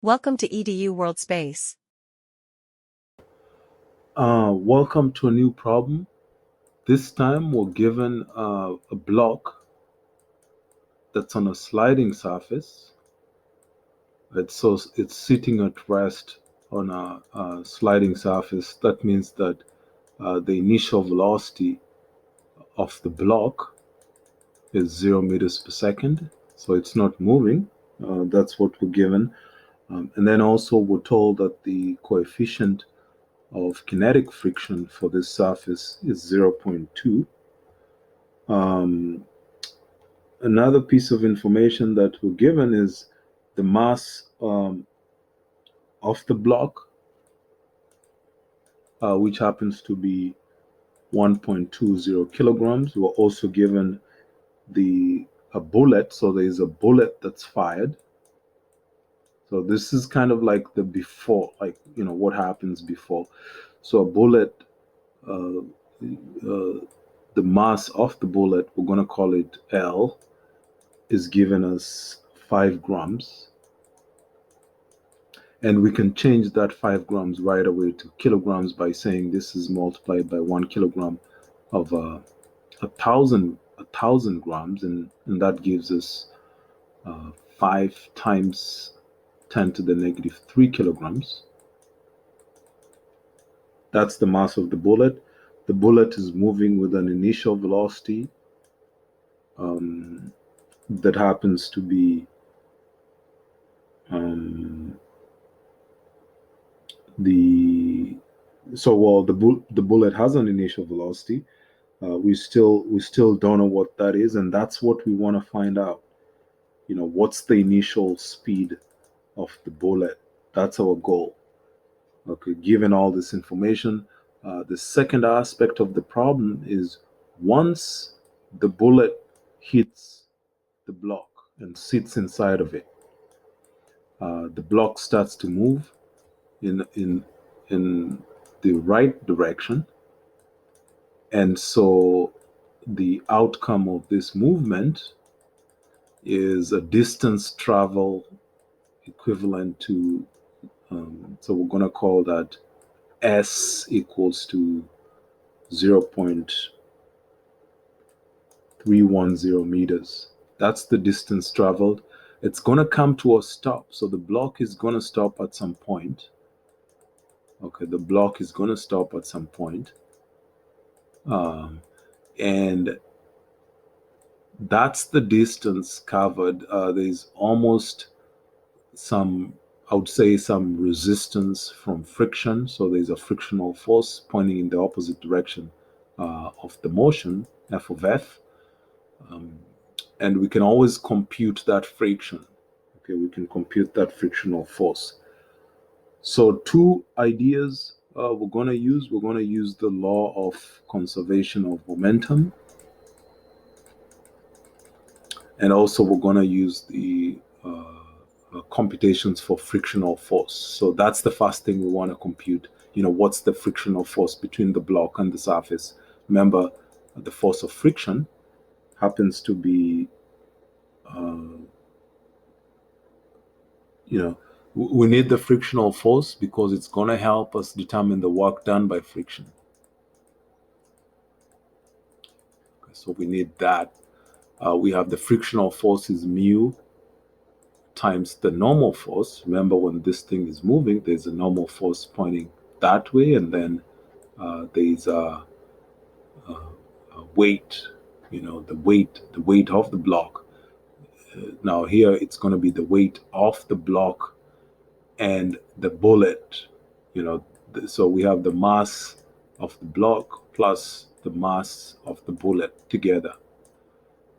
Welcome to EDU World Space. Welcome to a new problem. This time we're given a block that's on a sliding surface. It's sitting at rest on a sliding surface. That means that the initial velocity of the block is 0 meters per second. So it's not moving. That's what we're given. And then also we're told that the coefficient of kinetic friction for this surface is 0.2. Another piece of information that we're given is the mass of the block, which happens to be 1.20 kilograms. We're also given a bullet, so there is a bullet that's fired. So this is kind of like the before, what happens before. So a bullet, uh, uh, the mass of the bullet, we're going to call it L, is given as 5 grams. And we can change that 5 grams right away to kilograms by saying this is multiplied by 1 kilogram of a thousand grams, and that gives us 5 times 10 to the negative 3 kilograms. That's the mass of the bullet. The bullet is moving with an initial velocity that happens to be the the bullet has an initial velocity. We still don't know what that is, and that's what we want to find out. What's the initial speed of the bullet? That's our goal. Okay, given all this information, the second aspect of the problem is once the bullet hits the block and sits inside of it, the block starts to move in the right direction, and so the outcome of this movement is a distance travel equivalent to, so we're going to call that S equals to 0.310 meters. That's the distance traveled. It's going to come to a stop. So the block is going to stop at some point. Okay, the block is going to stop at some point. And that's the distance covered. There's almost some, I would say, some resistance from friction. So there's a frictional force pointing in the opposite direction of the motion, F of F. And we can always compute that friction. Okay, we can compute that frictional force. So two ideas we're going to use. We're going to use the law of conservation of momentum. And also we're going to use the computations for frictional force. So that's the first thing we want to compute. What's the frictional force between the block and the surface? Remember, the force of friction happens to be, we need the frictional force because it's going to help us determine the work done by friction. Okay, so we need that. We have the frictional force is mu times the normal force. Remember, when this thing is moving, there's a normal force pointing that way, and then there's a weight, the weight of the block. Now here it's going to be the weight of the block and the bullet. So we have the mass of the block plus the mass of the bullet together.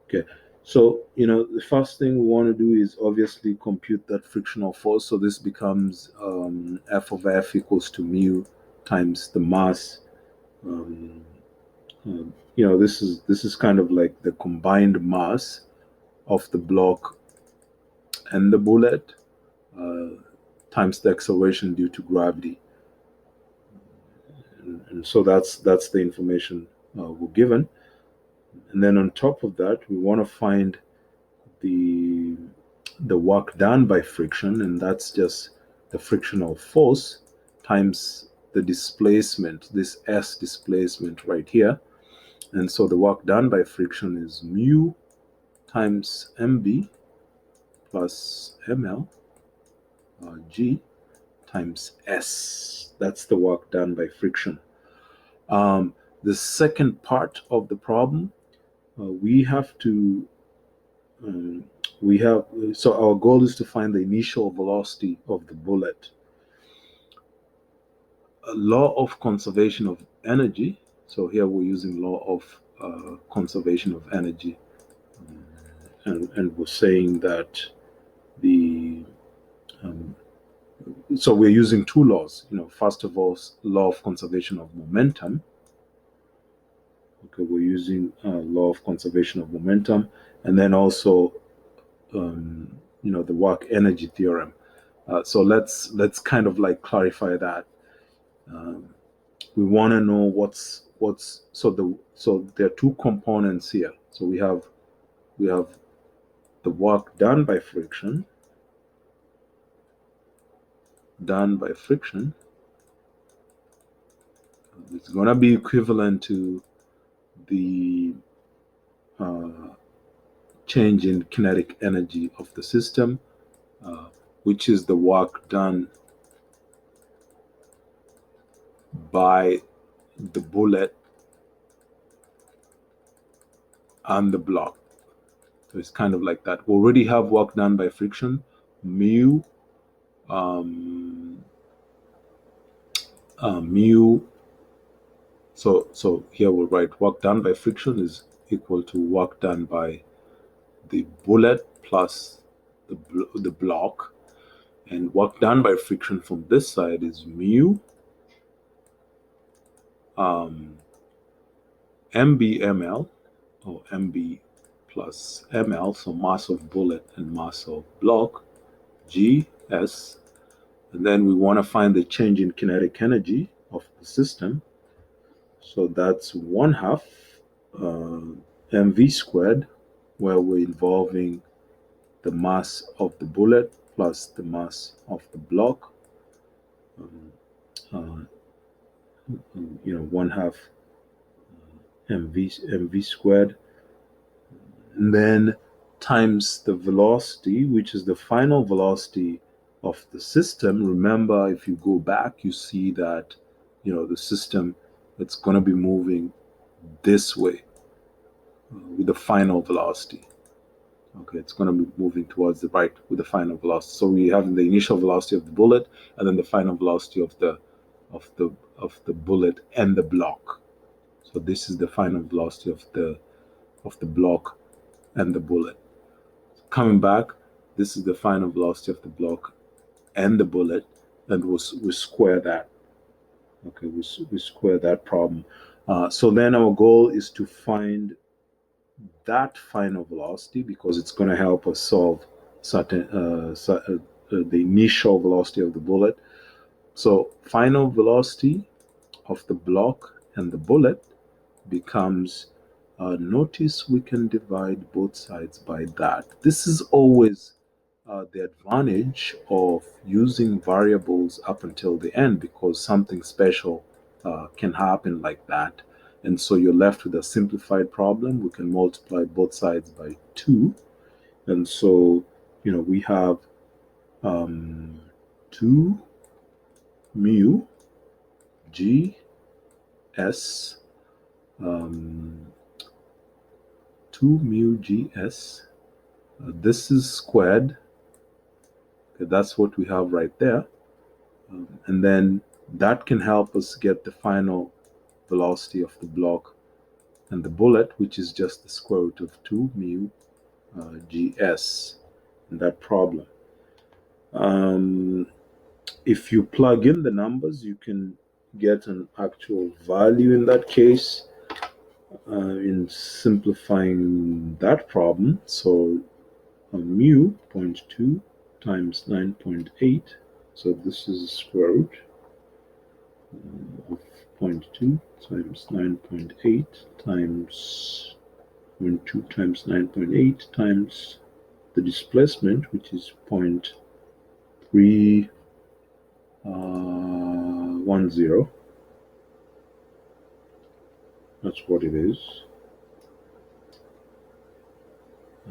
Okay, so the first thing we want to do is obviously compute that frictional force. So this becomes F of F equals to mu times the mass. This is kind of like the combined mass of the block and the bullet times the acceleration due to gravity. And so that's the information we're given. And then on top of that, we want to find the the work done by friction, and that's just the frictional force times the displacement, this S displacement right here. And so the work done by friction is mu times mb plus ml g times S. That's the work done by friction. The second part of the problem, we have to so our goal is to find the initial velocity of the bullet. A law of conservation of energy. So here we're using law of conservation of energy, and we're saying that the so we're using two laws. First of all, law of conservation of momentum. Okay, we're using law of conservation of momentum, and then also the work energy theorem. So let's kind of like clarify that. We want to know what's so there are two components here. So we have the work done by friction, it's going to be equivalent to the change in kinetic energy of the system, which is the work done by the bullet and the block. So it's kind of like that. We already have work done by friction, mu mu. So here we'll write work done by friction is equal to work done by the bullet plus the block, and work done by friction from this side is mu mbml, or mb plus ml, so mass of bullet and mass of block, gs. And then we want to find the change in kinetic energy of the system. So that's 1/2 mv squared, where we're involving the mass of the bullet plus the mass of the block. 1/2 mv squared, and then times the velocity, which is the final velocity of the system. Remember, if you go back, you see that the system, it's going to be moving this way with the final velocity. Okay, it's going to be moving towards the right with the final velocity. So we have the initial velocity of the bullet, and then the final velocity of the bullet and the block. So this is the final velocity of the block and the bullet. Coming back, this is the final velocity of the block and the bullet, and we square that. Okay, we square that problem. So then our goal is to find that final velocity, because it's going to help us solve certain the initial velocity of the bullet. So final velocity of the block and the bullet becomes, notice we can divide both sides by that. This is always the advantage of using variables up until the end, because something special can happen like that. And so you're left with a simplified problem. We can multiply both sides by 2. And so, we have 2 mu g s, 2 mu g s. This is squared. Okay, that's what we have right there. And then that can help us get the final velocity of the block and the bullet, which is just the square root of 2 mu gs in that problem. If you plug in the numbers, you can get an actual value in that case, in simplifying that problem. So mu 0.2 times 9.8. So this is square root of 0.2 times 9.8 times 0.2 times 9.8 times the displacement, which is 0.310. That's what it is.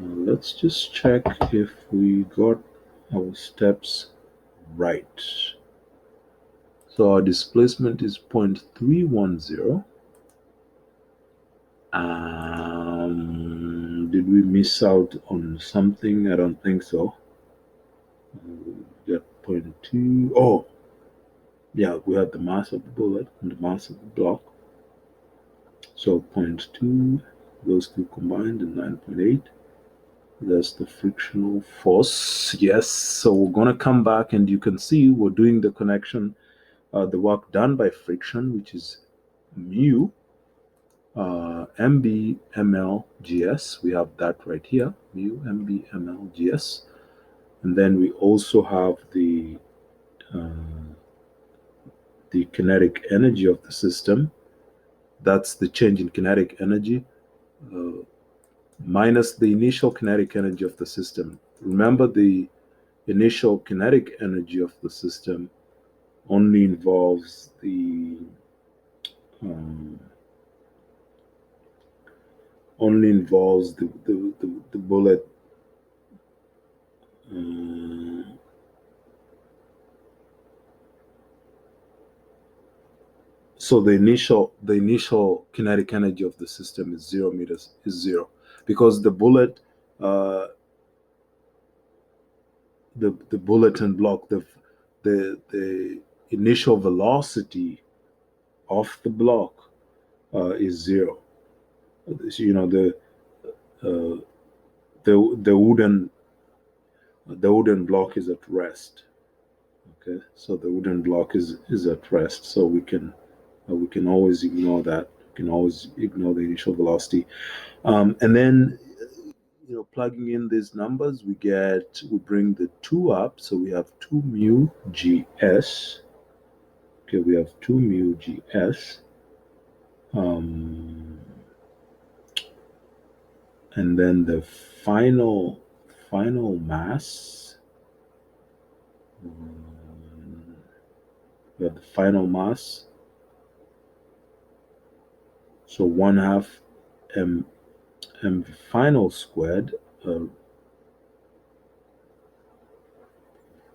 Let's just check if we got our steps right. So our displacement is 0.310. Did we miss out on something? I don't think so. We got 0.2. Oh, yeah, we have the mass of the bullet and the mass of the block. So 0.2, those two combined, and 9.8. That's the frictional force. Yes, so we're going to come back and you can see we're doing the connection, the work done by friction, which is mu mb ml gs. We have that right here, mu mb ml gs. And then we also have the kinetic energy of the system. That's the change in kinetic energy minus the initial kinetic energy of the system. Remember, the initial kinetic energy of the system only involves the bullet. So the initial kinetic energy of the system is 0 meters, is 0, because the bullet, the bulletin block, the initial velocity of the block is 0. So, you know, the wooden block is at rest. Okay, so the wooden block is at rest, so we can always ignore that. We can always ignore the initial velocity, and then, you know, plugging in these numbers, we bring the 2 up, so we have 2 mu gs. Okay, we have 2 mu gs, and then the final mass. We have the final mass, so 1/2 m final squared. You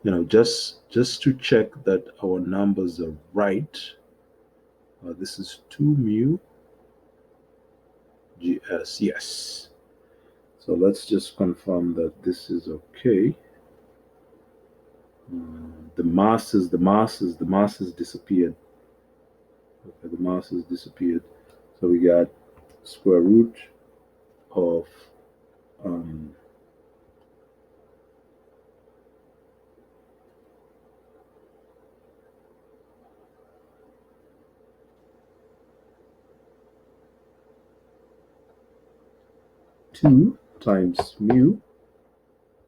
know, just to check that our numbers are right, this is 2 mu gs. Yes, so let's just confirm that this is okay. The masses disappeared. Okay, the masses disappeared. So we got square root of 2 times mu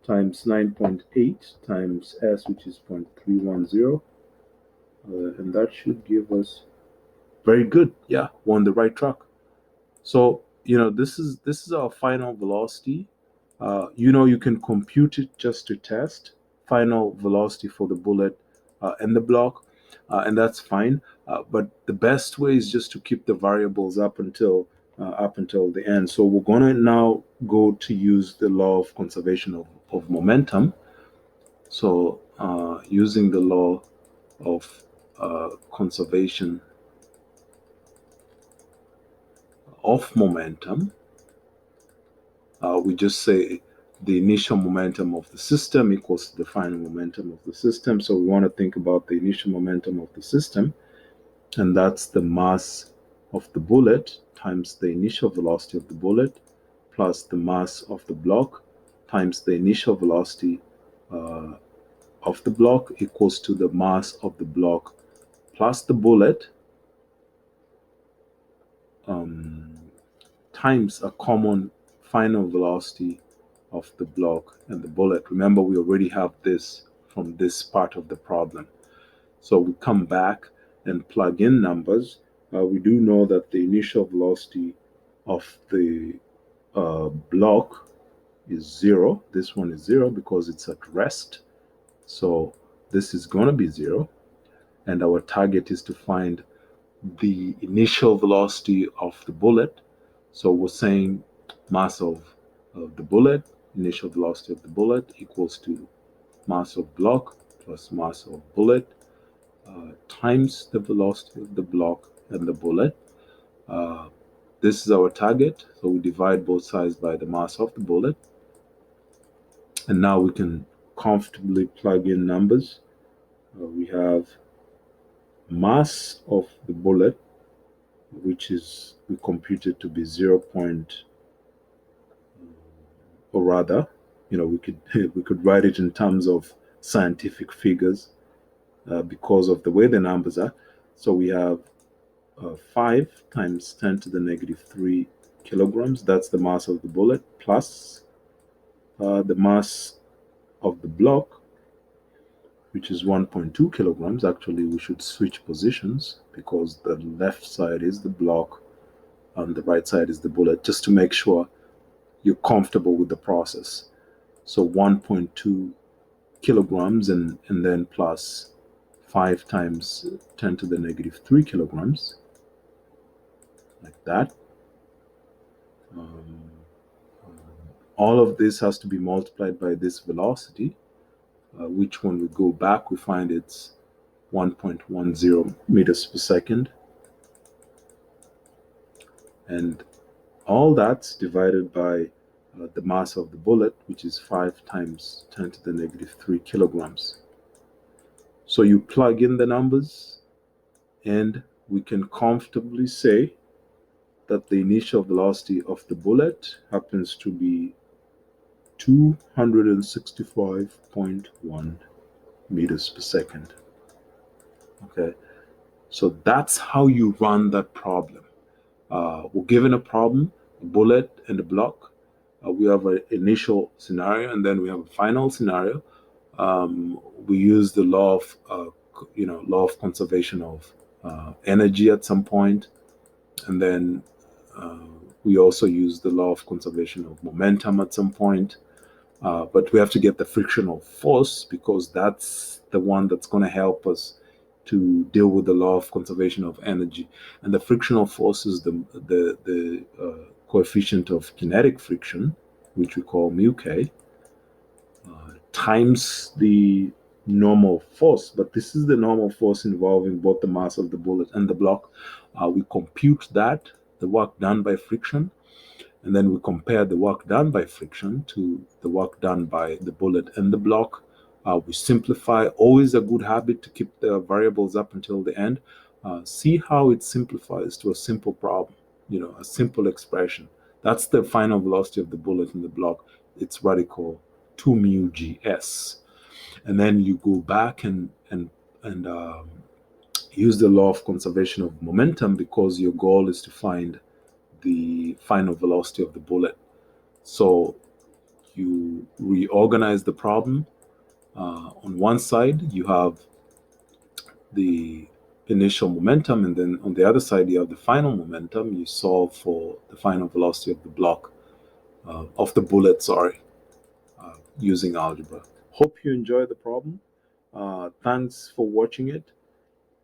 times 9.8 times s, which is 0.310, and that should give us, very good. Yeah, we're on the right track. So, you know, this is our final velocity. You know, you can compute it just to test final velocity for the bullet and the block, and that's fine. But the best way is just to keep the variables up until the end. So we're going to now go to use the law of conservation of momentum. So using the law of conservation of momentum, we just say the initial momentum of the system equals the final momentum of the system. So we want to think about the initial momentum of the system, and that's the mass of the bullet times the initial velocity of the bullet plus the mass of the block times the initial velocity of the block equals to the mass of the block plus the bullet times a common final velocity of the block and the bullet. Remember, we already have this from this part of the problem. So we come back and plug in numbers. We do know that the initial velocity of the block is 0. This one is 0 because it's at rest. So this is going to be 0. And our target is to find the initial velocity of the bullet. So we're saying mass of the bullet, initial velocity of the bullet equals to mass of block plus mass of bullet times the velocity of the block and the bullet. This is our target, so we divide both sides by the mass of the bullet. And now we can comfortably plug in numbers. We have mass of the bullet, which is we computed to be 0. Or rather, we could we could write it in terms of scientific figures because of the way the numbers are. So we have 5 times 10 to the negative 3 kilograms. That's the mass of the bullet, plus the mass of the block, which is 1.2 kilograms. Actually, we should switch positions because the left side is the block and the right side is the bullet, just to make sure you're comfortable with the process. So 1.2 kilograms and then plus 5 times 10 to the negative 3 kilograms, like that. All of this has to be multiplied by this velocity, which when we go back, we find it's 1.10 meters per second. And all that's divided by the mass of the bullet, which is 5 times 10 to the negative 3 kilograms. So you plug in the numbers, and we can comfortably say that the initial velocity of the bullet happens to be 265.1 meters per second. Okay, so that's how you run that problem. We're given a problem, a bullet and a block. We have an initial scenario, and then we have a final scenario. We use the law of conservation of energy at some point, and then we also use the law of conservation of momentum at some point. But we have to get the frictional force because that's the one that's going to help us to deal with the law of conservation of energy. And the frictional force is the coefficient of kinetic friction, which we call mu k, times the normal force. But this is the normal force involving both the mass of the bullet and the block. We compute that, the work done by friction, and then we compare the work done by friction to the work done by the bullet and the block. We simplify. Always a good habit to keep the variables up until the end. See how it simplifies to a simple problem, a simple expression. That's the final velocity of the bullet and the block. It's radical 2 mu gs. And then you go back and use the law of conservation of momentum, because your goal is to find the final velocity of the bullet. So you reorganize the problem. On one side, you have the initial momentum, and then on the other side, you have the final momentum. You solve for the final velocity of the block, of the bullet, using algebra. Hope you enjoy the problem. Thanks for watching it,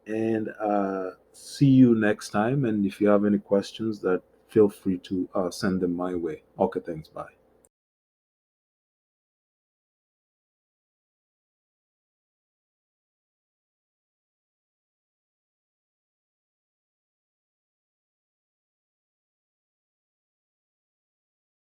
and see you next time. And if you have any questions, feel free to send them my way. Okay, thanks. Bye.